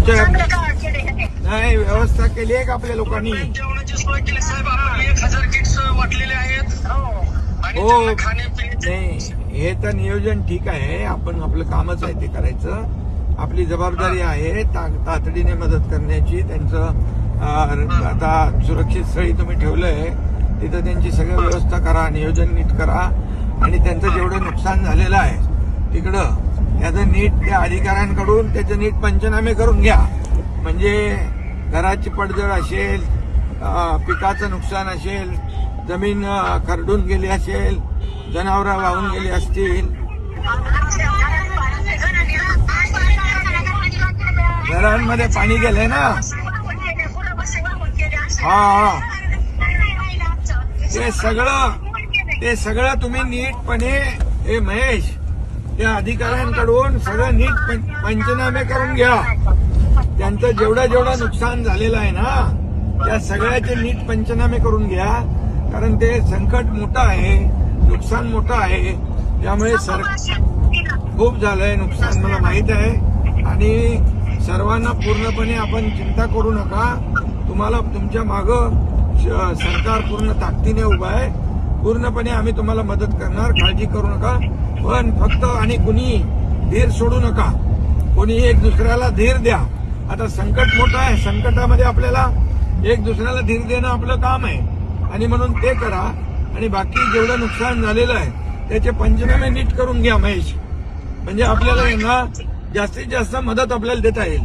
तुमच्या नाही व्यवस्था केली आहे का आपल्या लोकांनी? जेवणाची सोय केली साहेब. आपण 1000 किट्स वाटलेले आहेत. आणि हो त्यांना खाण्यापिण्याची नाही हे तर नियोजन ठीक आहे. आपण आपलं कामच आहे ते करायचं. आपली जबाबदारी आहे तातडीने मदत करण्याची. त्यांचं आता सुरक्षित स्थळी तुम्ही ठेवलंय तिथं त्यांची सगळी व्यवस्था करा, नियोजन नीट करा आणि त्यांचं जेवढं नुकसान झालेलं आहे तिकडं त्याचं नीट त्या अधिकाऱ्यांकडून त्याचे नीट पंचनामे करून घ्या. म्हणजे घराची पडझड असेल, पिकाचं नुकसान असेल, जमीन खरडून गेली असेल, जनावरं वाहून गेली असतील, घरांमध्ये पाणी गेलंय ना. हा ते सगळं तुम्ही नीटपणे हे महेश त्या अधिकाऱ्यांकडून सगळं नीट पंचनामे करून घ्या. त्यांचं जेवढं नुकसान झालेलं आहे ना त्या सगळ्याचे नीट पंचनामे करून घ्या. कारण ते संकट मोठं आहे, नुकसान मोठं आहे. त्यामुळे खूप झालंय नुकसान मला माहित आहे. आणि सर्वांना पूर्णपणे आपण चिंता करू नका. तुम्हाला तुमच्या मागं सरकार पूर्ण ताकदीने उभं आहे. पूर्णपणे आम्ही तुम्हाला मदत करणार, काळजी करू नका. पण फक्त आणि कुणी धीर सोडू नका. कोणी एक दुसऱ्याला धीर द्या. आता संकट मोठं आहे, संकटामध्ये आपल्याला एक दुसऱ्याला धीर देणं आपलं काम आहे आणि म्हणून ते करा. आणि बाकी जेवढं नुकसान झालेलं आहे त्याचे पंचनामे नीट करून घ्या महेश. म्हणजे आपल्याला ना जास्तीत जास्त मदत आपल्याला देता येईल.